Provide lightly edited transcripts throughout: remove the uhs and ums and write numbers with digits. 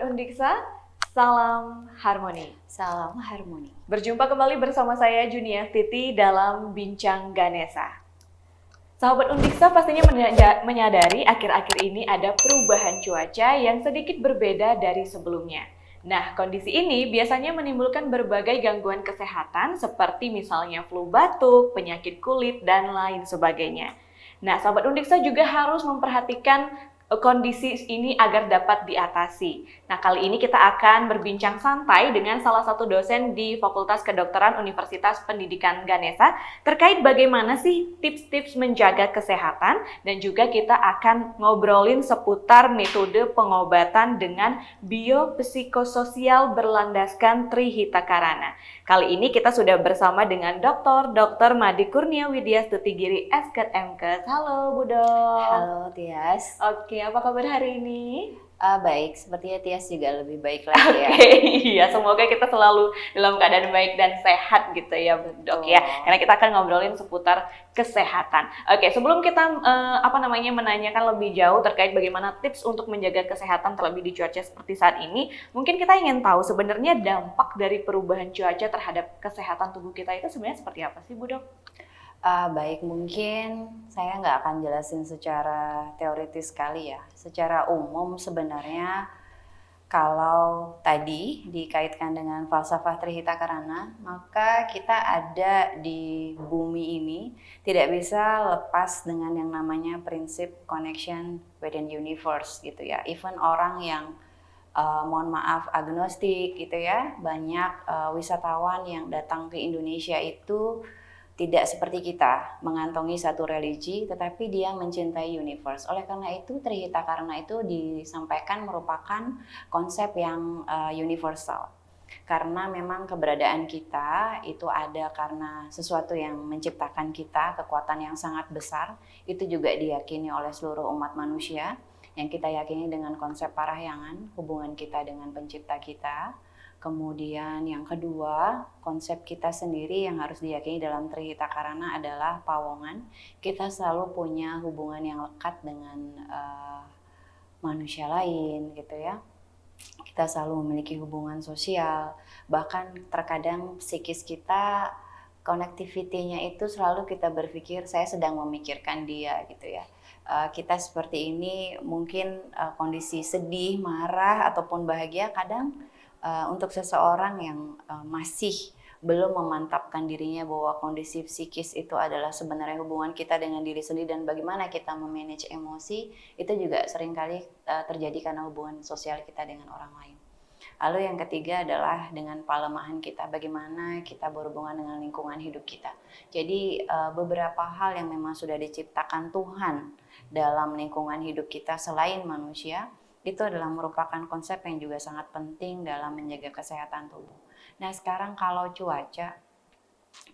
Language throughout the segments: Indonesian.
Undiksa, salam harmoni. Salam harmoni. Berjumpa kembali bersama saya Junia Titi dalam Bincang Ganesha. Sahabat Undiksa pastinya menyadari akhir-akhir ini ada perubahan cuaca yang sedikit berbeda dari sebelumnya. Nah, kondisi ini biasanya menimbulkan berbagai gangguan kesehatan seperti misalnya flu batuk, penyakit kulit, dan lain sebagainya. Nah, sahabat Undiksa juga harus memperhatikan kondisi ini agar dapat diatasi. Nah, kali ini kita akan berbincang santai dengan salah satu dosen di Fakultas Kedokteran Universitas Pendidikan Ganesha terkait bagaimana sih tips-tips menjaga kesehatan, dan juga kita akan ngobrolin seputar metode pengobatan dengan biopsikososial berlandaskan Trihitakarana. Kali ini kita sudah bersama dengan Dr. Made Kurnia Widyastuti Giri, SKED MKes. Halo Bu Dok. Halo Tias. Oke, apa kabar hari ini? Baik, sepertinya Tias juga lebih baik lagi ya. Iya, semoga kita selalu dalam keadaan baik dan sehat gitu ya Bu Dok ya. Karena kita akan ngobrolin seputar kesehatan. Oke, sebelum kita menanyakan lebih jauh terkait bagaimana tips untuk menjaga kesehatan terlebih di cuaca seperti saat ini, mungkin kita ingin tahu sebenarnya dampak dari perubahan cuaca terhadap kesehatan tubuh kita itu sebenarnya seperti apa sih Bu Dok? Baik, mungkin saya nggak akan jelasin secara teoritis sekali ya. Secara umum sebenarnya kalau tadi dikaitkan dengan falsafah Trihitakarana, maka kita ada di bumi ini tidak bisa lepas dengan yang namanya prinsip connection within universe gitu ya. Even orang yang mohon maaf agnostik gitu ya, banyak wisatawan yang datang ke Indonesia itu tidak seperti kita mengantongi satu religi, tetapi dia mencintai universe. Oleh karena itu Trihitakarana itu disampaikan merupakan konsep yang universal. Karena memang keberadaan kita itu ada karena sesuatu yang menciptakan kita, kekuatan yang sangat besar. Itu juga diyakini oleh seluruh umat manusia, yang kita yakini dengan konsep parahyangan, hubungan kita dengan pencipta kita. Kemudian yang kedua, konsep kita sendiri yang harus diyakini dalam Trihitakarana adalah pawongan. Kita selalu punya hubungan yang lekat dengan manusia lain gitu ya. Kita selalu memiliki hubungan sosial, bahkan terkadang psikis kita, connectivity-nya itu selalu kita berpikir saya sedang memikirkan dia gitu ya. Kita seperti ini mungkin kondisi sedih, marah ataupun bahagia kadang untuk seseorang yang masih belum memantapkan dirinya bahwa kondisi psikis itu adalah sebenarnya hubungan kita dengan diri sendiri dan bagaimana kita memanage emosi, itu juga seringkali terjadi karena hubungan sosial kita dengan orang lain. Lalu yang ketiga adalah dengan pelemahan kita, bagaimana kita berhubungan dengan lingkungan hidup kita. Jadi beberapa hal yang memang sudah diciptakan Tuhan dalam lingkungan hidup kita selain manusia, itu adalah merupakan konsep yang juga sangat penting dalam menjaga kesehatan tubuh. Nah sekarang kalau cuaca,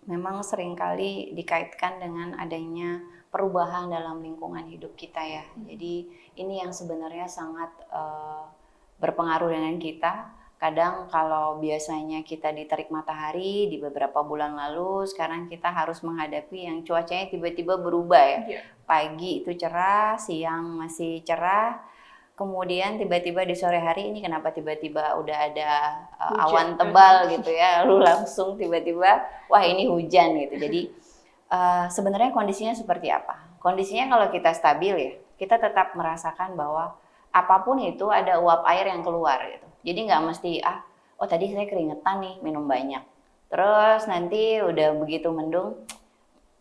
memang seringkali dikaitkan dengan adanya perubahan dalam lingkungan hidup kita ya. Jadi ini yang sebenarnya sangat berpengaruh dengan kita. Kadang kalau biasanya kita diterik matahari di beberapa bulan lalu, sekarang kita harus menghadapi yang cuacanya tiba-tiba berubah ya. Pagi itu cerah, siang masih cerah, kemudian tiba-tiba di sore hari ini kenapa tiba-tiba udah ada awan tebal gitu ya, lalu langsung tiba-tiba wah ini hujan gitu. Jadi sebenarnya kondisinya seperti apa? Kondisinya kalau kita stabil ya, kita tetap merasakan bahwa apapun itu ada uap air yang keluar gitu. Jadi nggak mesti oh tadi saya keringetan nih minum banyak. Terus nanti udah begitu mendung,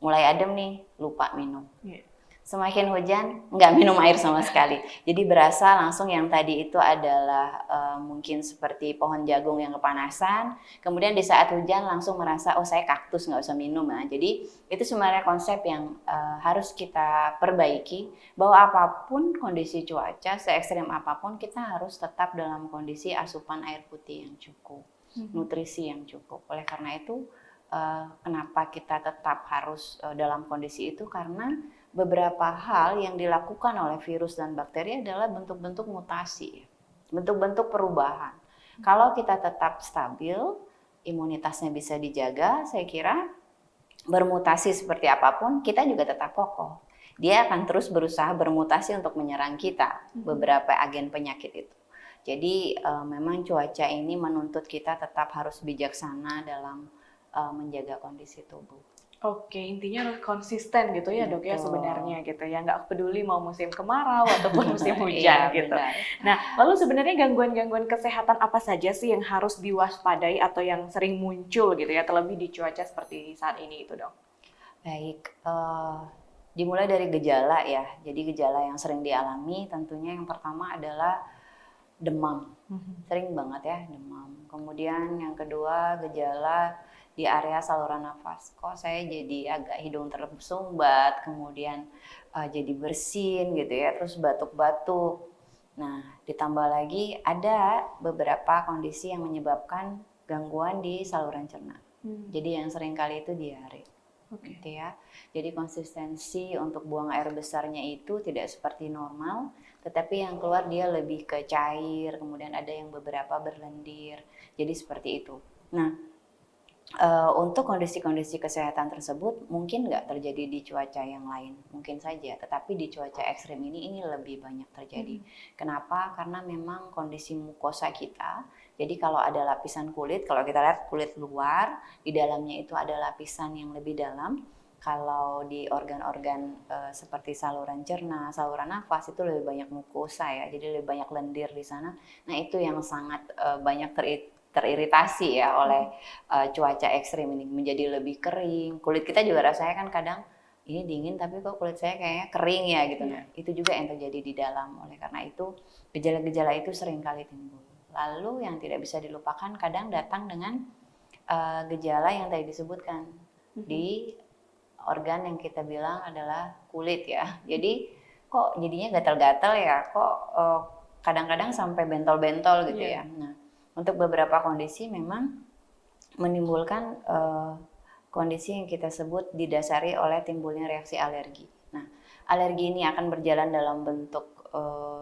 mulai adem nih lupa minum. Semakin hujan, nggak minum air sama sekali. Jadi berasa langsung yang tadi itu adalah mungkin seperti pohon jagung yang kepanasan. Kemudian di saat hujan langsung merasa, oh saya kaktus nggak usah minum. Nah, jadi itu sebenarnya konsep yang harus kita perbaiki. Bahwa apapun kondisi cuaca, se-ekstrem apapun, kita harus tetap dalam kondisi asupan air putih yang cukup. Nutrisi yang cukup. Oleh karena itu, kenapa kita tetap harus dalam kondisi itu? Karena beberapa hal yang dilakukan oleh virus dan bakteri adalah bentuk-bentuk mutasi, bentuk-bentuk perubahan. Kalau kita tetap stabil, imunitasnya bisa dijaga, saya kira bermutasi seperti apapun, kita juga tetap kokoh. Dia akan terus berusaha bermutasi untuk menyerang kita, beberapa agen penyakit itu. Jadi memang cuaca ini menuntut kita tetap harus bijaksana dalam menjaga kondisi tubuh. Oke, intinya harus konsisten gitu ya dok ya Betul. sebenarnya gitu ya, nggak peduli mau musim kemarau ataupun musim Iya, hujan gitu. benar. Nah, lalu sebenarnya gangguan-gangguan kesehatan apa saja sih yang harus diwaspadai atau yang sering muncul gitu ya, terlebih di cuaca seperti saat ini itu dok? Baik, dimulai dari gejala ya. Jadi gejala yang sering dialami tentunya yang pertama adalah demam. Sering banget ya demam. Kemudian yang kedua gejala di area saluran nafas. Kok saya jadi agak hidung tersumbat, kemudian jadi bersin gitu ya, terus batuk-batuk. Nah, ditambah lagi ada beberapa kondisi yang menyebabkan gangguan di saluran cerna. Jadi yang sering kali itu diare. Gitu ya. Jadi konsistensi untuk buang air besarnya itu tidak seperti normal, tetapi yang keluar dia lebih ke cair, kemudian ada yang beberapa berlendir. Jadi seperti itu. Nah, untuk kondisi-kondisi kesehatan tersebut mungkin nggak terjadi di cuaca yang lain, mungkin saja. Tetapi di cuaca ekstrim ini lebih banyak terjadi. Kenapa? Karena memang kondisi mukosa kita. Jadi kalau ada lapisan kulit, kalau kita lihat kulit luar, di dalamnya itu ada lapisan yang lebih dalam. Kalau di organ-organ seperti saluran cerna, saluran nafas itu lebih banyak mukosa ya, jadi lebih banyak lendir di sana. Nah itu yang sangat banyak teriritasi ya oleh cuaca ekstrim ini, menjadi lebih kering. Kulit kita juga rasanya kan kadang ini dingin tapi kok kulit saya kayaknya kering ya gitu. Nah itu juga yang terjadi di dalam. Oleh karena itu gejala-gejala itu sering kali timbul. Lalu yang tidak bisa dilupakan kadang datang dengan gejala yang tadi disebutkan di organ yang kita bilang adalah kulit ya. Jadi kok jadinya gatal-gatal ya, kok kadang-kadang sampai bentol-bentol gitu ya. Nah, untuk beberapa kondisi memang menimbulkan kondisi yang kita sebut didasari oleh timbulnya reaksi alergi. Nah, alergi ini akan berjalan dalam bentuk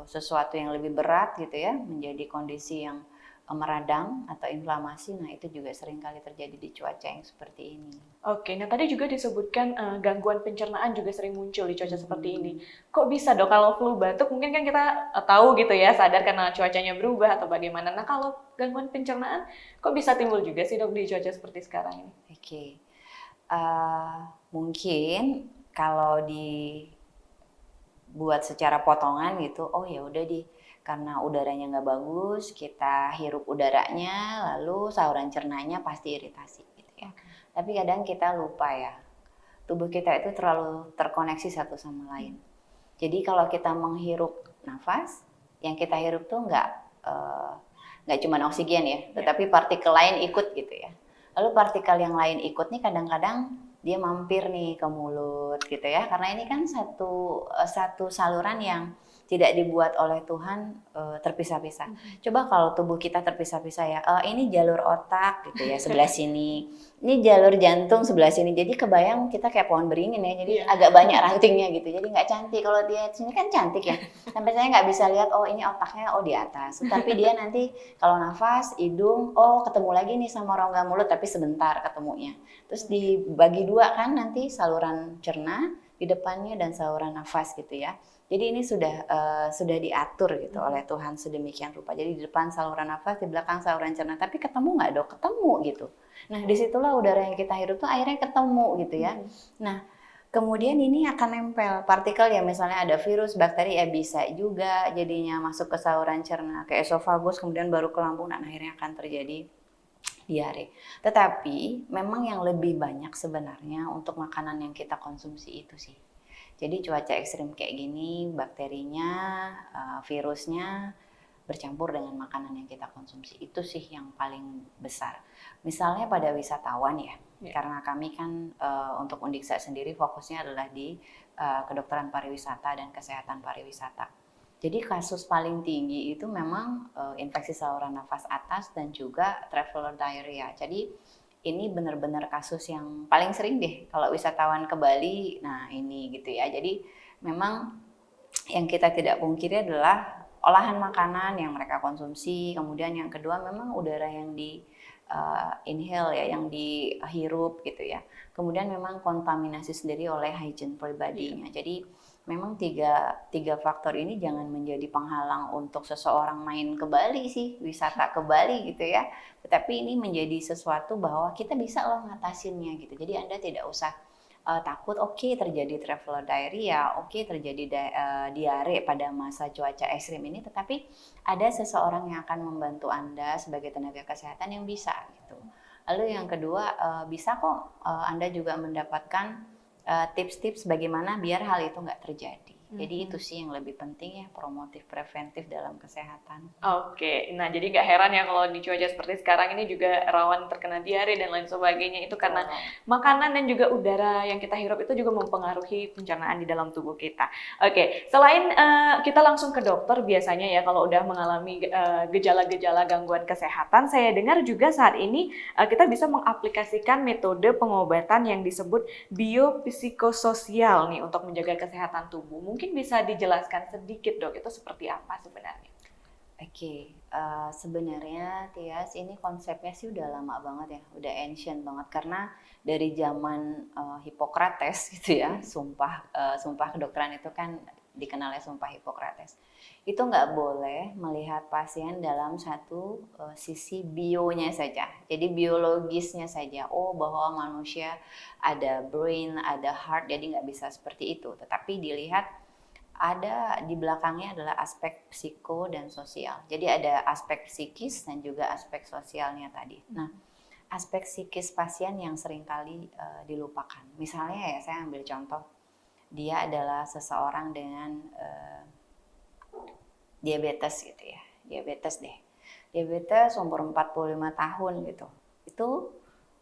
sesuatu yang lebih berat gitu ya, menjadi kondisi yang meradang atau inflamasi. Nah, itu juga sering kali terjadi di cuaca yang seperti ini. Oke, nah tadi juga disebutkan gangguan pencernaan juga sering muncul di cuaca seperti ini. Kok bisa dok kalau flu batuk mungkin kan kita tahu gitu ya, sadar karena cuacanya berubah atau bagaimana. Nah kalau gangguan pencernaan kok bisa timbul juga sih dok di cuaca seperti sekarang ini? Oke, mungkin kalau dibuat secara potongan gitu, oh ya udah karena udaranya nggak bagus, kita hirup udaranya, lalu saluran cernanya pasti iritasi gitu ya. Tapi kadang kita lupa ya, tubuh kita itu terlalu terkoneksi satu sama lain. Jadi kalau kita menghirup nafas, yang kita hirup tuh nggak cuma oksigen ya, tetapi partikel lain ikut gitu ya. Lalu partikel yang lain ikut nih kadang-kadang dia mampir nih ke mulut gitu ya, karena ini kan satu saluran yang tidak dibuat oleh Tuhan terpisah-pisah. Coba kalau tubuh kita terpisah-pisah ya, ini jalur otak gitu ya sebelah sini, ini jalur jantung sebelah sini. Jadi kebayang kita kayak pohon beringin ya, jadi agak banyak rantingnya gitu. Jadi nggak cantik. Kalau dia sini kan cantik ya. Sampai saya nggak bisa lihat, oh ini otaknya, oh di atas. Tapi dia nanti kalau nafas, hidung, oh ketemu lagi nih sama rongga mulut, tapi sebentar ketemunya. Terus dibagi dua kan nanti saluran cerna di depannya dan saluran nafas gitu ya. Jadi ini sudah diatur gitu oleh Tuhan sedemikian rupa. Jadi di depan saluran nafas, di belakang saluran cerna. Tapi ketemu nggak dok? Ketemu gitu. Nah disitulah udara yang kita hirup tuh akhirnya ketemu gitu ya. Nah kemudian ini akan nempel partikel ya, misalnya ada virus, bakteri ya bisa juga jadinya masuk ke saluran cerna, ke esofagus, kemudian baru ke lambung dan akhirnya akan terjadi diare. Tetapi memang yang lebih banyak sebenarnya untuk makanan yang kita konsumsi itu sih. Jadi cuaca ekstrim kayak gini, bakterinya, virusnya bercampur dengan makanan yang kita konsumsi. Itu sih yang paling besar. Misalnya pada wisatawan ya, karena kami kan untuk Undiksa sendiri fokusnya adalah di kedokteran pariwisata dan kesehatan pariwisata. Jadi kasus paling tinggi itu memang infeksi saluran nafas atas dan juga traveler diarrhea. Jadi ini benar-benar kasus yang paling sering deh kalau wisatawan ke Bali. Nah ini gitu ya. Jadi memang yang kita tidak pungkiri adalah olahan makanan yang mereka konsumsi. Kemudian yang kedua memang udara yang di inhale ya, yang dihirup gitu ya. Kemudian memang kontaminasi sendiri oleh hygiene pribadinya. Jadi memang tiga faktor ini jangan menjadi penghalang untuk seseorang main ke Bali sih, wisata ke Bali gitu ya. Tetapi ini menjadi sesuatu bahwa kita bisa loh ngatasinnya gitu. Jadi Anda tidak usah takut, oke terjadi traveler diarrhea, oke terjadi diare pada masa cuaca ekstrim ini, tetapi ada seseorang yang akan membantu Anda sebagai tenaga kesehatan yang bisa gitu. Lalu yang kedua, bisa kok Anda juga mendapatkan tips-tips bagaimana biar hal itu nggak terjadi. Jadi itu sih yang lebih penting ya, promotif preventif dalam kesehatan. Oke, nah jadi nggak heran ya kalau di cuaca seperti sekarang ini juga rawan terkena diare dan lain sebagainya. Itu karena makanan dan juga udara yang kita hirup itu juga mempengaruhi pencernaan di dalam tubuh kita. Oke, selain kita langsung ke dokter biasanya ya kalau udah mengalami gejala-gejala gangguan kesehatan, saya dengar juga saat ini kita bisa mengaplikasikan metode pengobatan yang disebut biopsikososial nih untuk menjaga kesehatan tubuh. Mungkin bisa dijelaskan sedikit dok, itu seperti apa sebenarnya? Oke, sebenarnya Tias ini konsepnya sih udah lama banget ya, udah ancient banget karena dari zaman Hippocrates gitu ya, sumpah kedokteran itu kan dikenalnya sumpah Hippocrates. Itu nggak boleh melihat pasien dalam satu sisi bionya saja, jadi biologisnya saja. Oh bahwa manusia ada brain, ada heart, jadi nggak bisa seperti itu. Tetapi dilihat ada di belakangnya adalah aspek psiko dan sosial. Jadi ada aspek psikis dan juga aspek sosialnya tadi. Nah, aspek psikis pasien yang seringkali dilupakan. Misalnya ya, saya ambil contoh, dia adalah seseorang dengan diabetes gitu ya. Diabetes umur 45 tahun gitu. Itu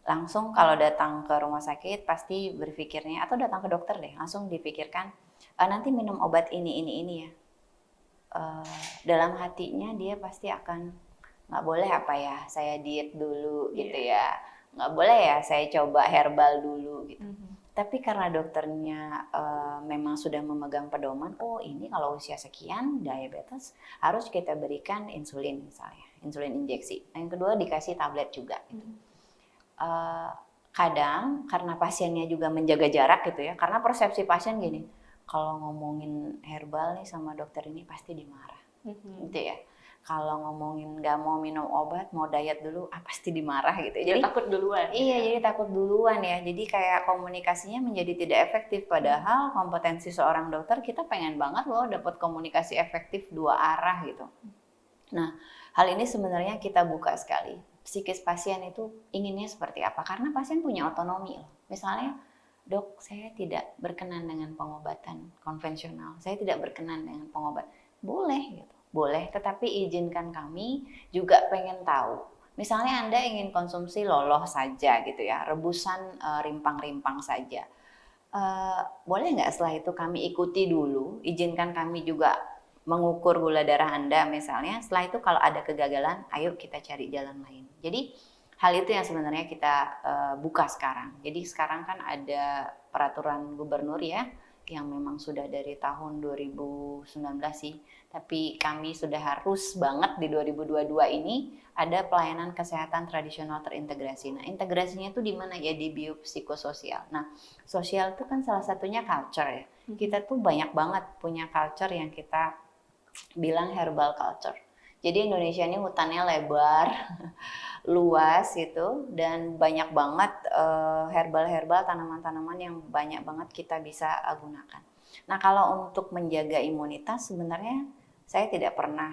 langsung kalau datang ke rumah sakit pasti berpikirnya, atau datang ke dokter deh, langsung dipikirkan nanti minum obat ini ya. Dalam hatinya dia pasti akan nggak boleh apa ya, saya diet dulu gitu ya, nggak boleh ya saya coba herbal dulu gitu. Tapi karena dokternya memang sudah memegang pedoman, oh ini kalau usia sekian diabetes harus kita berikan insulin misalnya, insulin injeksi. Yang kedua dikasih tablet juga gitu. Kadang karena pasiennya juga menjaga jarak gitu ya, karena persepsi pasien gini, kalau ngomongin herbal nih sama dokter ini pasti dimarah, gitu ya. Kalau ngomongin nggak mau minum obat, mau diet dulu, pasti dimarah gitu. Jadi takut duluan. Iya, jadi takut duluan ya. Jadi kayak komunikasinya menjadi tidak efektif. Padahal kompetensi seorang dokter kita pengen banget loh dapat komunikasi efektif dua arah gitu. Nah, hal ini sebenarnya kita buka sekali. Psikis pasien itu inginnya seperti apa? Karena pasien punya otonomi loh. Misalnya, dok, saya tidak berkenan dengan pengobatan konvensional. Saya tidak berkenan dengan pengobatan. Boleh gitu. Boleh, tetapi izinkan kami juga pengen tahu. Misalnya Anda ingin konsumsi loloh saja gitu ya, rebusan rimpang-rimpang saja. Boleh nggak setelah itu kami ikuti dulu, izinkan kami juga mengukur gula darah Anda misalnya. Setelah itu kalau ada kegagalan, ayo kita cari jalan lain. Jadi hal itu yang sebenarnya kita buka sekarang. Jadi sekarang kan ada peraturan gubernur ya, yang memang sudah dari tahun 2019 sih. Tapi kami sudah harus banget di 2022 ini ada pelayanan kesehatan tradisional terintegrasi. Nah, integrasinya itu di mana ya? Di biopsikososial. Nah, sosial itu kan salah satunya culture ya. Kita tuh banyak banget punya culture yang kita bilang herbal culture. Jadi Indonesia ini hutannya lebar, luas gitu, dan banyak banget herbal-herbal, tanaman-tanaman yang banyak banget kita bisa gunakan. Nah, kalau untuk menjaga imunitas sebenarnya saya tidak pernah,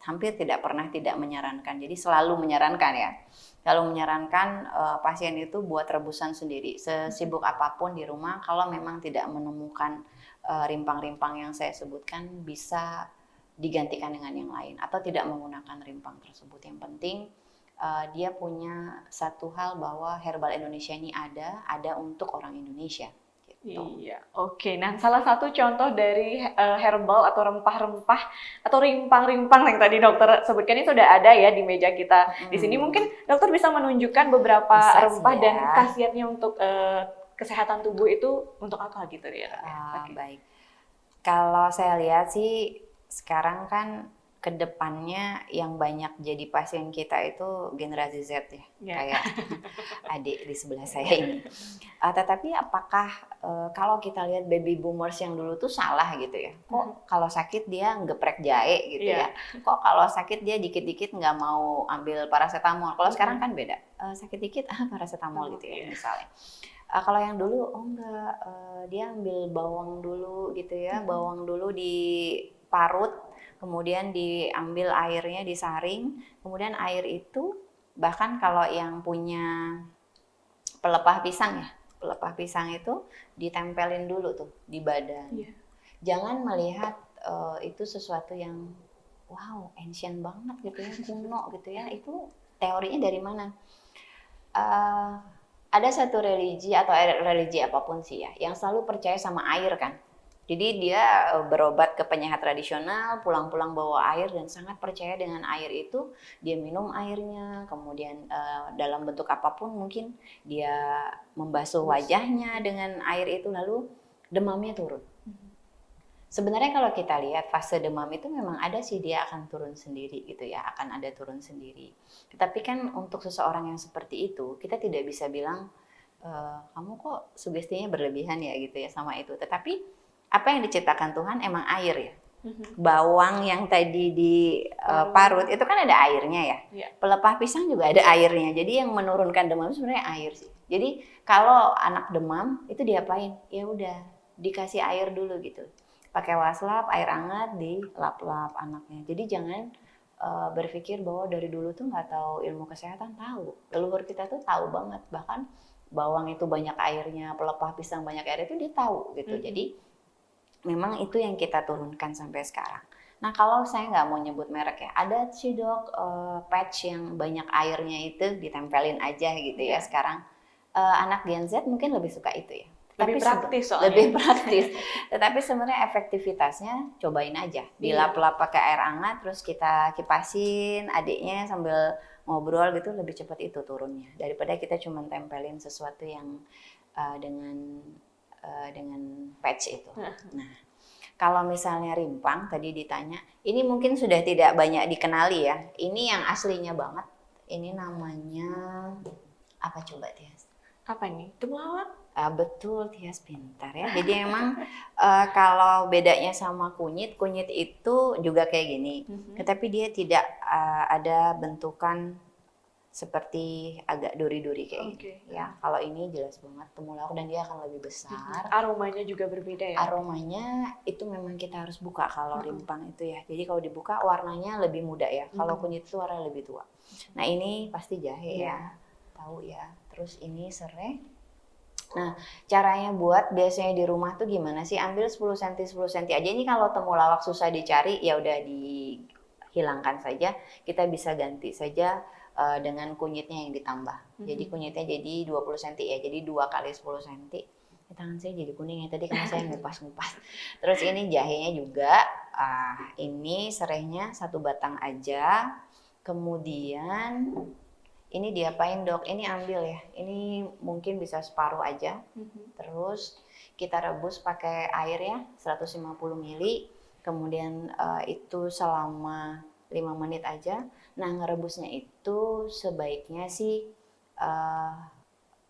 hampir tidak pernah tidak menyarankan. Jadi selalu menyarankan ya. Kalau menyarankan pasien itu buat rebusan sendiri, sesibuk apapun di rumah. Kalau memang tidak menemukan rimpang-rimpang yang saya sebutkan, bisa digantikan dengan yang lain atau tidak menggunakan rimpang tersebut. Yang penting dia punya satu hal bahwa herbal Indonesia ini ada untuk orang Indonesia. Gitu. Iya, oke. Nah, salah satu contoh dari herbal atau rempah-rempah atau rimpang-rimpang yang tadi dokter sebutkan itu sudah ada ya di meja kita. Di sini mungkin dokter bisa menunjukkan beberapa rempah dan khasiatnya untuk kesehatan tubuh itu untuk apa gitu ya. Baik. Kalau saya lihat sih sekarang kan kedepannya yang banyak jadi pasien kita itu generasi Z ya, kayak adik di sebelah saya ini. Tetapi apakah kalau kita lihat baby boomers yang dulu tuh salah gitu ya? Kok kalau sakit dia geprek jahe gitu ya? Kok kalau sakit dia dikit-dikit nggak mau ambil paracetamol? Kalau sekarang kan beda, sakit dikit paracetamol gitu ya misalnya. Kalau yang dulu enggak, dia ambil bawang dulu gitu ya, bawang dulu diparut, kemudian diambil airnya, disaring, kemudian air itu bahkan kalau yang punya pelepah pisang ya, pelepah pisang itu ditempelin dulu tuh di badan. Jangan melihat itu sesuatu yang wow, ancient banget gitu ya, kuno gitu ya. Itu teorinya dari mana? Ada satu religi atau religi apapun sih ya, yang selalu percaya sama air kan. Jadi dia berobat ke penyehat tradisional, pulang-pulang bawa air dan sangat percaya dengan air itu. Dia minum airnya, kemudian dalam bentuk apapun mungkin dia membasuh wajahnya dengan air itu, lalu demamnya turun. Sebenarnya kalau kita lihat fase demam itu memang ada sih, dia akan turun sendiri gitu ya, akan ada turun sendiri. Tetapi kan untuk seseorang yang seperti itu, kita tidak bisa bilang, kamu kok sugestinya berlebihan ya gitu ya sama itu. Tetapi apa yang diciptakan Tuhan emang air ya. Bawang yang tadi diparut itu kan ada airnya ya. Pelepah pisang juga ada airnya. Jadi yang menurunkan demam itu sebenarnya air sih. Jadi kalau anak demam itu diapain? Ya udah dikasih air dulu gitu. Pakai waslap, air hangat, dilap-lap anaknya. Jadi jangan berpikir bahwa dari dulu tuh nggak tahu ilmu kesehatan. Tahu. Leluhur kita tuh tahu banget. Bahkan bawang itu banyak airnya, pelepah pisang banyak air itu dia tahu gitu. Jadi memang itu yang kita turunkan sampai sekarang. Nah kalau saya nggak mau nyebut merek ya, ada sih dok patch yang banyak airnya itu ditempelin aja gitu ya sekarang. Anak Gen Z mungkin lebih suka itu ya. Lebih praktis soalnya. Lebih praktis. Tetapi sebenarnya efektivitasnya cobain aja. Dilap-lap pakai air hangat, terus kita kipasin adiknya sambil ngobrol gitu, lebih cepat itu turunnya. Daripada kita cuma tempelin sesuatu yang dengan patch itu. Nah, kalau misalnya rimpang tadi ditanya, ini mungkin sudah tidak banyak dikenali ya. Ini yang aslinya banget. Ini namanya apa coba Tias? Apa nih? Temulawak? Betul, Tias pintar ya. Jadi emang kalau bedanya sama kunyit itu juga kayak gini. Tetapi dia tidak ada bentukan seperti agak duri-duri kayak gini. Ya, kalau ini jelas banget temulawak dan dia akan lebih besar. Aromanya juga berbeda ya? Aromanya itu memang kita harus buka kalau rimpang itu ya. Jadi kalau dibuka warnanya lebih muda ya. Kalau kunyit itu warnanya lebih tua. Nah ini pasti jahe ya, tahu ya. Terus ini serai. Nah caranya buat biasanya di rumah tuh gimana sih? Ambil 10 cm 10 cm aja. Ini kalau temulawak susah dicari ya udah dihilangkan saja. Kita bisa ganti saja dengan kunyitnya yang ditambah. Jadi kunyitnya jadi 20 cm ya, jadi 2 kali 10 cm. Tangan saya jadi kuning ya tadi karena saya ngupas-ngupas. Terus ini jahenya juga, ini serainya 1 batang aja. Kemudian ini diapain dok? Ini ambil ya, ini mungkin bisa separuh aja. Terus kita rebus pakai air ya, 150 ml. Kemudian itu selama 5 menit aja. Nah ngerebusnya itu sebaiknya sih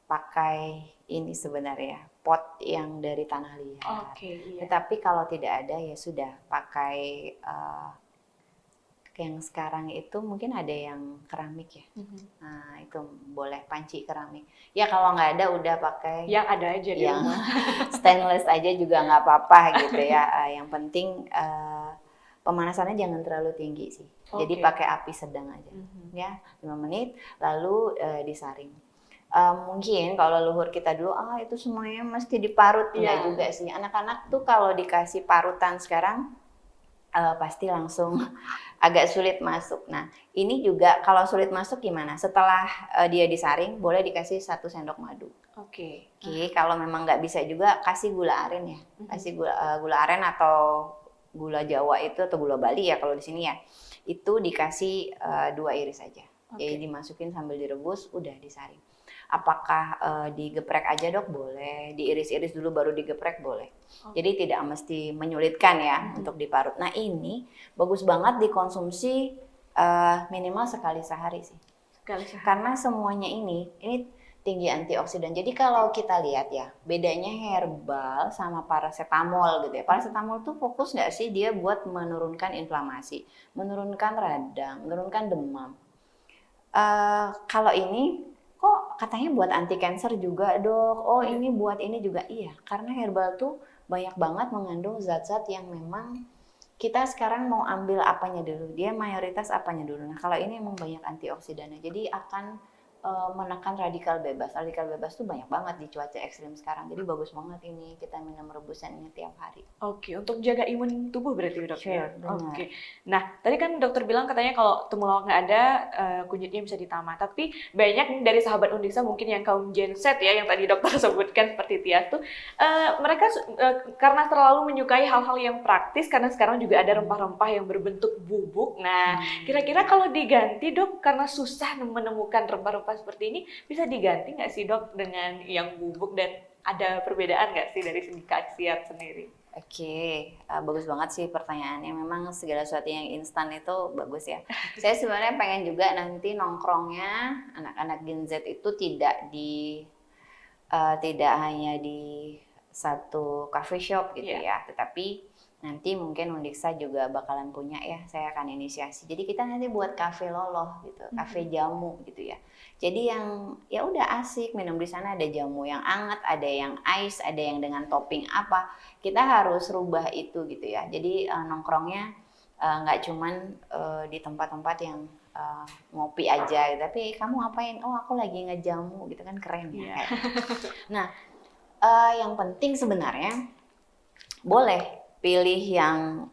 pakai ini sebenarnya pot yang dari tanah liat. Tetapi kalau tidak ada ya sudah pakai yang sekarang itu mungkin ada yang keramik ya. Nah itu boleh panci keramik. Ya kalau nggak ada udah pakai yang ada aja di rumah. Stainless aja juga nggak apa-apa gitu ya. Yang penting pemanasannya jangan terlalu tinggi sih. Jadi pakai api sedang aja. Ya, 5 menit lalu disaring. Mungkin kalau leluhur kita dulu itu semuanya mesti diparut, enggak juga sih. Anak-anak tuh kalau dikasih parutan sekarang pasti langsung agak sulit masuk. Nah, ini juga kalau sulit masuk gimana? Setelah dia disaring boleh dikasih 1 sendok madu. Oke, kalau memang nggak bisa juga kasih gula aren ya. Kasih gula aren atau gula Jawa itu atau gula Bali ya kalau di sini ya. Itu dikasih 2 iris saja. Jadi dimasukin sambil direbus, udah disaring. Apakah digeprek aja dok? Boleh. Diiris-iris dulu baru digeprek? Boleh. Jadi tidak mesti menyulitkan ya untuk diparut. Nah ini bagus banget dikonsumsi minimal sekali sehari sih. Karena semuanya ini tinggi antioksidan. Jadi kalau kita lihat ya, bedanya herbal sama paracetamol gitu ya. Paracetamol tuh fokus nggak sih dia buat menurunkan inflamasi, menurunkan radang, menurunkan demam. Kalau ini kok katanya buat anti cancer juga dok. Oh ini buat ini juga. Iya, karena herbal tuh banyak banget mengandung zat-zat yang memang kita sekarang mau ambil apanya dulu. Dia mayoritas apanya dulu. Nah kalau ini emang banyak antioksidannya. Jadi akan menekan radikal bebas. Radikal bebas tuh banyak banget di cuaca ekstrim sekarang. Jadi bagus banget ini kita minum rebusan ini tiap hari. Oke, untuk jaga imun tubuh berarti dok ya? Sure, benar. Oke. Nah, tadi kan dokter bilang katanya kalau temulawak nggak ada, kunyitnya bisa ditambah. Tapi banyak nih dari sahabat Undiksa mungkin yang kaum Gen Z ya, yang tadi dokter sebutkan seperti Tias tuh, mereka karena terlalu menyukai hal-hal yang praktis, karena sekarang juga ada rempah-rempah yang berbentuk bubuk. Nah, kira-kira kalau diganti dok, karena susah menemukan rempah-rempah seperti ini, bisa diganti nggak sih dok dengan yang bubuk, dan ada perbedaan nggak sih dari segi khasiat sendiri? Oke, bagus banget sih pertanyaannya. Memang segala sesuatu yang instan itu bagus ya. Saya sebenarnya pengen juga nanti nongkrongnya anak-anak Gen Z itu tidak hanya di satu coffee shop gitu ya, tetapi nanti mungkin Undiksa juga bakalan punya ya, saya akan inisiasi. Jadi kita nanti buat kafe loloh gitu, kafe jamu gitu ya. Jadi yang ya udah asik minum di sana, ada jamu yang anget, ada yang ice, ada yang dengan topping apa. Kita harus rubah itu gitu ya. Jadi nongkrongnya nggak cuman di tempat-tempat yang ngopi aja, tapi kamu ngapain? Oh aku lagi ngejamu gitu kan, keren ya. Nah yang penting sebenarnya boleh pilih yang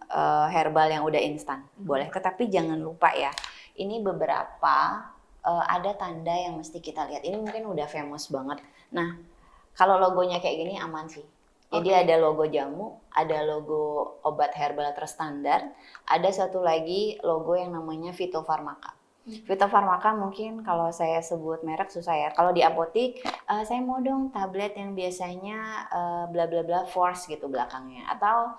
herbal yang udah instan, boleh. Tetapi jangan lupa ya, ini beberapa ada tanda yang mesti kita lihat. Ini mungkin udah famous banget. Nah, kalau logonya kayak gini aman sih. Jadi ada logo jamu, ada logo obat herbal terstandar, ada satu lagi logo yang namanya Fitofarmaka. Fitofarmaka mungkin kalau saya sebut merek susah ya. Kalau di apotik, saya mau dong tablet yang biasanya bla bla bla force gitu belakangnya. Atau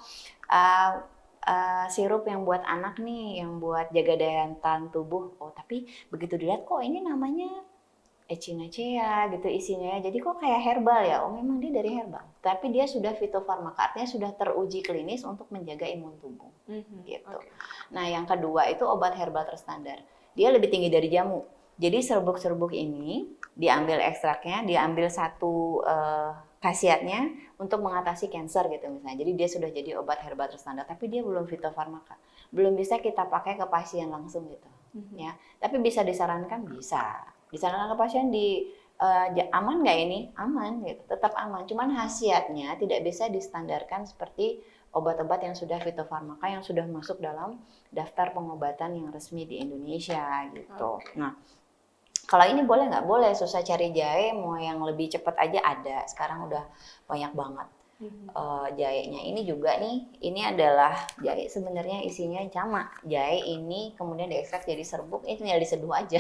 sirup yang buat anak nih, yang buat jaga daya tahan tubuh. Oh tapi begitu dilihat kok ini namanya echinacea gitu isinya. Jadi kok kayak herbal ya? Oh memang dia dari herbal. Tapi dia sudah fitofarmaka, artinya sudah teruji klinis untuk menjaga imun tubuh. Gitu. Nah yang kedua itu obat herbal terstandar. Dia lebih tinggi dari jamu. Jadi serbuk-serbuk ini diambil ekstraknya, diambil satu khasiatnya untuk mengatasi kanker gitu misalnya. Jadi dia sudah jadi obat herbal terstandar, tapi dia belum fitofarmaka. Belum bisa kita pakai ke pasien langsung gitu. Ya. Tapi bisa disarankan, bisa. Disarankan ke pasien aman nggak ini? Aman gitu, tetap aman. Cuman khasiatnya tidak bisa distandarkan seperti obat-obat yang sudah fitofarmaka yang sudah masuk dalam daftar pengobatan yang resmi di Indonesia gitu. Nah, kalau ini boleh nggak? Boleh, susah cari jahe, mau yang lebih cepat aja ada. Sekarang udah banyak banget jahenya. Ini juga nih, ini adalah jahe sebenarnya isinya sama. Jahe ini kemudian diekstrak jadi serbuk, ini tinggal diseduh aja.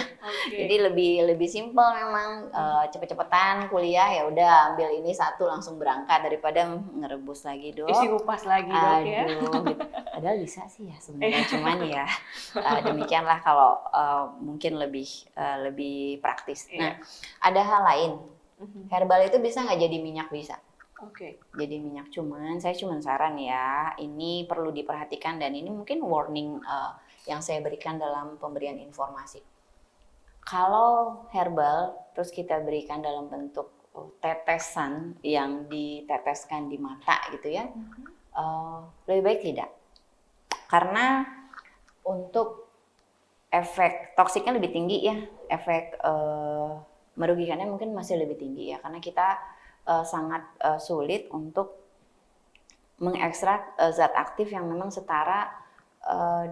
Jadi lebih simpel memang, cepet-cepetan kuliah ya udah ambil ini satu langsung berangkat daripada ngerebus lagi dok. Isi kupas lagi dok ya. Aduh, gitu. Padahal bisa sih ya sebenarnya, cuman ya demikianlah kalau mungkin lebih praktis. Nah, ada hal lain. Herbal itu bisa nggak jadi minyak? Bisa. Jadi minyak, saya cuman saran ya, ini perlu diperhatikan dan ini mungkin warning yang saya berikan dalam pemberian informasi. Kalau herbal terus kita berikan dalam bentuk tetesan yang diteteskan di mata gitu ya, lebih baik tidak. Karena untuk efek toksiknya lebih tinggi ya, efek merugikannya mungkin masih lebih tinggi ya, karena kita sangat sulit untuk mengekstrak zat aktif yang memang setara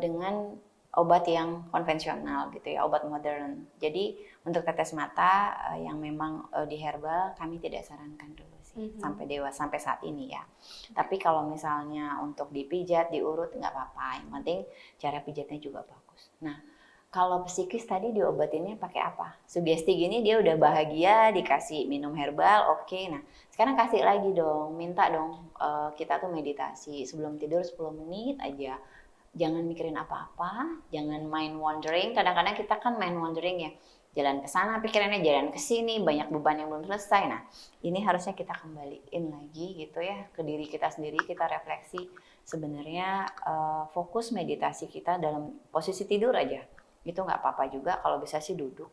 dengan obat yang konvensional gitu ya, obat modern. Jadi untuk tetes mata yang memang di herbal kami tidak sarankan dulu sih sampai saat ini ya. Tapi kalau misalnya untuk dipijat, diurut nggak apa-apa. Yang penting cara pijatnya juga bagus. Nah Kalau psikis tadi diobatinnya pakai apa? Sugesti gini dia udah bahagia, dikasih minum herbal, oke. Nah, sekarang kasih lagi dong, minta dong kita tuh meditasi sebelum tidur 10 menit aja. Jangan mikirin apa-apa, jangan mind wandering. Kadang-kadang kita kan mind wandering ya. Jalan ke sana pikirannya, jalan ke sini, banyak beban yang belum selesai. Nah, ini harusnya kita kembaliin lagi gitu ya ke diri kita sendiri, kita refleksi. Sebenarnya fokus meditasi kita dalam posisi tidur aja. Itu nggak apa-apa juga, kalau bisa sih duduk.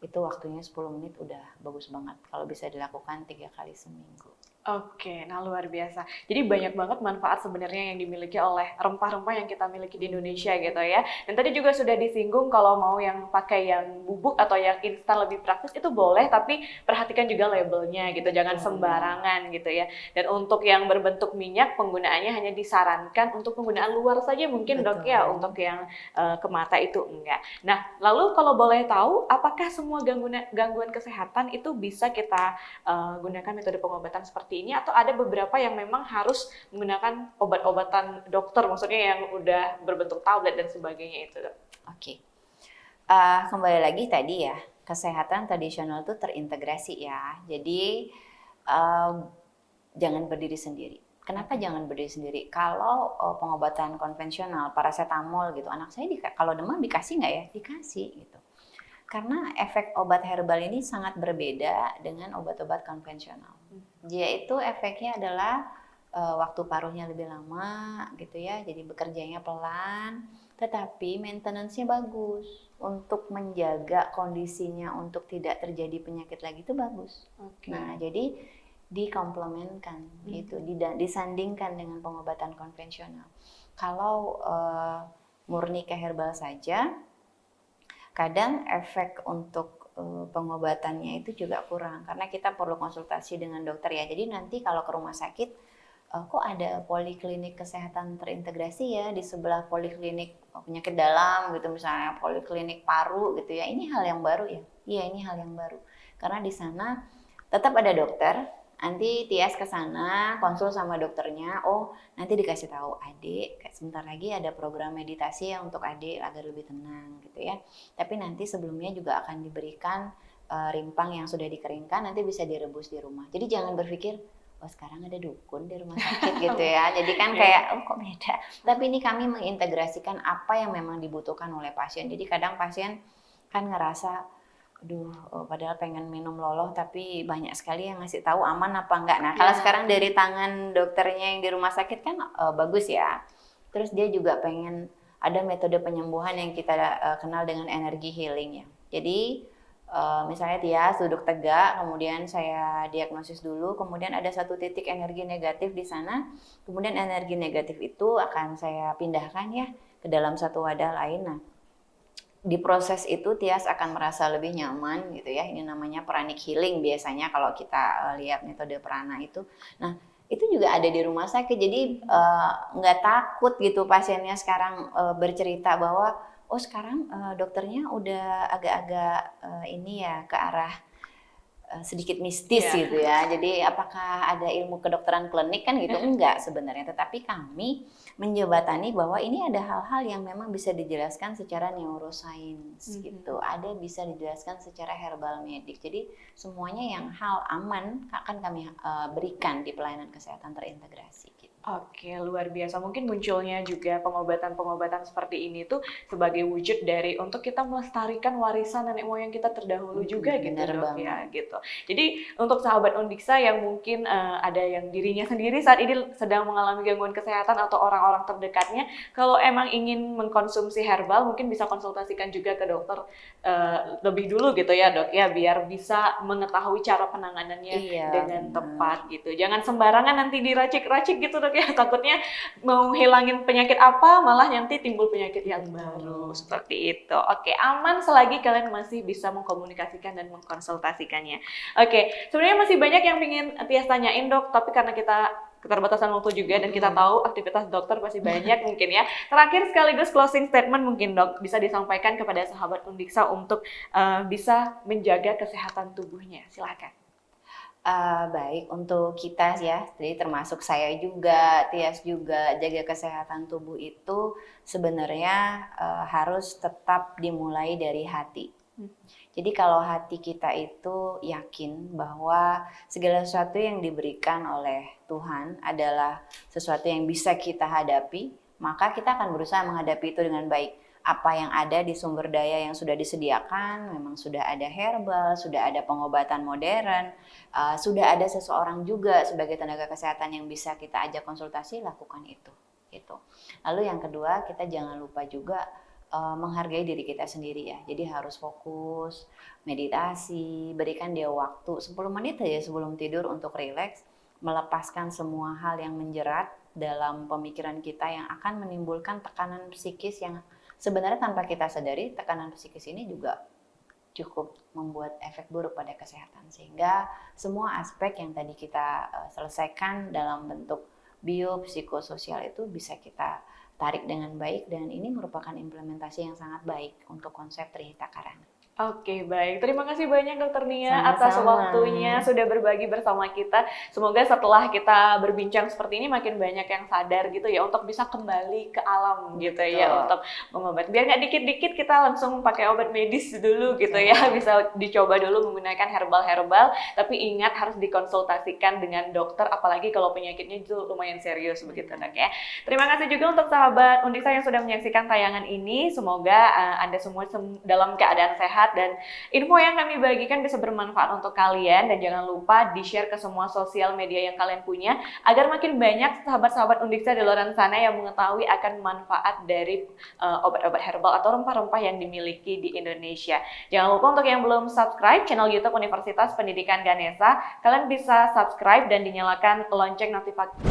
Itu waktunya 10 menit udah bagus banget. Kalau bisa dilakukan 3 kali seminggu. Oke, nah luar biasa. Jadi banyak banget manfaat sebenarnya yang dimiliki oleh rempah-rempah yang kita miliki di Indonesia gitu ya. Dan tadi juga sudah disinggung kalau mau yang pakai yang bubuk atau yang instan lebih praktis itu boleh, tapi perhatikan juga labelnya gitu, jangan sembarangan gitu ya. Dan untuk yang berbentuk minyak, penggunaannya hanya disarankan untuk penggunaan luar saja mungkin dok ya, untuk yang ke mata itu enggak. Nah, lalu kalau boleh tahu, apakah semua gangguan kesehatan itu bisa kita gunakan metode pengobatan seperti ini, atau ada beberapa yang memang harus menggunakan obat-obatan dokter, maksudnya yang udah berbentuk tablet dan sebagainya itu? Oke. Kembali lagi tadi ya, kesehatan tradisional itu terintegrasi ya. Jadi jangan berdiri sendiri. Kenapa jangan berdiri sendiri? Kalau pengobatan konvensional, paracetamol gitu, anak saya kalau demam dikasih nggak ya? Dikasih gitu. Karena efek obat herbal ini sangat berbeda dengan obat-obat konvensional. Dia itu efeknya adalah waktu paruhnya lebih lama gitu ya, jadi bekerjanya pelan, tetapi maintenance-nya bagus. Untuk menjaga kondisinya untuk tidak terjadi penyakit lagi itu bagus. Okay. Nah, jadi dikomplementkan gitu, disandingkan dengan pengobatan konvensional. Kalau murni ke herbal saja, kadang efek untuk pengobatannya itu juga kurang karena kita perlu konsultasi dengan dokter ya. Jadi nanti kalau ke rumah sakit, kok ada poliklinik kesehatan terintegrasi ya di sebelah poliklinik penyakit dalam gitu, misalnya poliklinik paru gitu ya. Ini hal yang baru ya. Iya, ini hal yang baru. Karena di sana tetap ada dokter. Nanti Tias ke sana konsul sama dokternya, oh nanti dikasih tahu adik, sebentar lagi ada program meditasi yang untuk adik agar lebih tenang gitu ya. Tapi nanti sebelumnya juga akan diberikan rimpang yang sudah dikeringkan, nanti bisa direbus di rumah. Jadi jangan berpikir, oh sekarang ada dukun di rumah sakit gitu ya. Jadi kan kayak, oh kok beda. Tapi ini kami mengintegrasikan apa yang memang dibutuhkan oleh pasien. Jadi kadang pasien kan ngerasa, aduh, padahal pengen minum loloh tapi banyak sekali yang ngasih tahu aman apa enggak. Nah, kalau sekarang dari tangan dokternya yang di rumah sakit kan bagus ya. Terus dia juga pengen ada metode penyembuhan yang kita kenal dengan energi healing ya. Jadi misalnya Tias duduk tegak, kemudian saya diagnosis dulu, kemudian ada satu titik energi negatif di sana, kemudian energi negatif itu akan saya pindahkan ya ke dalam satu wadah lain. Nah, di proses itu Tias akan merasa lebih nyaman gitu ya. Ini namanya pranic healing biasanya kalau kita lihat metode prana itu. Nah, itu juga ada di rumah sakit. Jadi nggak takut gitu pasiennya sekarang bercerita bahwa oh sekarang dokternya udah agak-agak ini ya ke arah sedikit mistis gitu ya. Jadi apakah ada ilmu kedokteran klinik kan gitu? Enggak sebenarnya. Tetapi kami menjembatani bahwa ini ada hal-hal yang memang bisa dijelaskan secara neuroscience gitu. Ada bisa dijelaskan secara herbal medik. Jadi semuanya yang hal aman akan kami berikan di pelayanan kesehatan terintegrasi. Oke, luar biasa. Mungkin munculnya juga pengobatan-pengobatan seperti ini tuh sebagai wujud dari untuk kita melestarikan warisan nenek moyang kita terdahulu juga gitu dok ya gitu. Jadi untuk sahabat Undiksa yang mungkin ada yang dirinya sendiri saat ini sedang mengalami gangguan kesehatan atau orang-orang terdekatnya, kalau emang ingin mengkonsumsi herbal mungkin bisa konsultasikan juga ke dokter lebih dulu gitu ya dok ya, biar bisa mengetahui cara penanganannya dengan tepat gitu. Jangan sembarangan nanti diracik-racik gitu dok ya, takutnya mau hilangin penyakit apa malah nanti timbul penyakit yang baru seperti itu. Oke, aman selagi kalian masih bisa mengkomunikasikan dan mengkonsultasikannya. Oke, sebenarnya masih banyak yang ingin Tias tanyain dok, tapi karena kita keterbatasan waktu juga dan kita tahu aktivitas dokter masih banyak mungkin ya. Terakhir sekaligus closing statement mungkin dok bisa disampaikan kepada sahabat Undiksa untuk bisa menjaga kesehatan tubuhnya. Silakan. Baik untuk kita ya, jadi termasuk saya juga, Tias juga, jaga kesehatan tubuh itu sebenarnya harus tetap dimulai dari hati. Jadi kalau hati kita itu yakin bahwa segala sesuatu yang diberikan oleh Tuhan adalah sesuatu yang bisa kita hadapi, maka kita akan berusaha menghadapi itu dengan baik. Apa yang ada di sumber daya yang sudah disediakan, memang sudah ada herbal, sudah ada pengobatan modern, sudah ada seseorang juga sebagai tenaga kesehatan yang bisa kita ajak konsultasi, lakukan itu. Gitu. Lalu yang kedua, kita jangan lupa juga menghargai diri kita sendiri ya. Jadi harus fokus, meditasi, berikan dia waktu 10 menit aja sebelum tidur untuk rileks, melepaskan semua hal yang menjerat dalam pemikiran kita yang akan menimbulkan tekanan psikis yang sebenarnya tanpa kita sadari, tekanan psikis ini juga cukup membuat efek buruk pada kesehatan. Sehingga semua aspek yang tadi kita selesaikan dalam bentuk biopsikososial itu bisa kita tarik dengan baik, dan ini merupakan implementasi yang sangat baik untuk konsep Trihita Karana. Oke, baik. Terima kasih banyak Dokter Nia Sama-sama. atas waktunya sudah berbagi bersama kita. Semoga setelah kita berbincang seperti ini makin banyak yang sadar gitu ya untuk bisa kembali ke alam gitu ya untuk mengobati. Biar nggak dikit-dikit kita langsung pakai obat medis dulu gitu ya. Bisa dicoba dulu menggunakan herbal-herbal, tapi ingat harus dikonsultasikan dengan dokter apalagi kalau penyakitnya itu lumayan serius begitu Dok ya. Terima kasih juga untuk sahabat Undiksa yang sudah menyaksikan tayangan ini. Semoga Anda semua dalam keadaan sehat dan info yang kami bagikan bisa bermanfaat untuk kalian, dan jangan lupa di-share ke semua sosial media yang kalian punya agar makin banyak sahabat-sahabat Undiksa di luar sana yang mengetahui akan manfaat dari obat-obat herbal atau rempah-rempah yang dimiliki di Indonesia. Jangan lupa untuk yang belum subscribe channel YouTube Universitas Pendidikan Ganesha, kalian bisa subscribe dan dinyalakan lonceng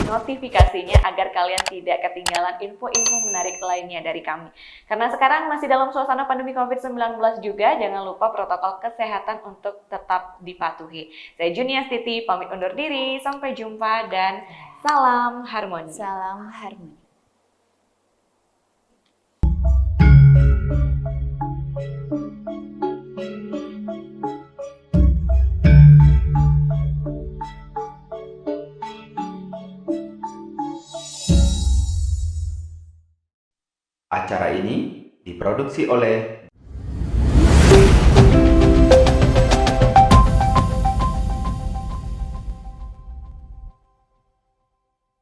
notifikasinya agar kalian tidak ketinggalan info-info menarik lainnya dari kami. Karena sekarang masih dalam suasana pandemi COVID-19 juga, jangan lupa protokol kesehatan untuk tetap dipatuhi. Saya Juniastiti pamit undur diri, sampai jumpa dan salam harmoni. Salam harmoni. Acara ini diproduksi oleh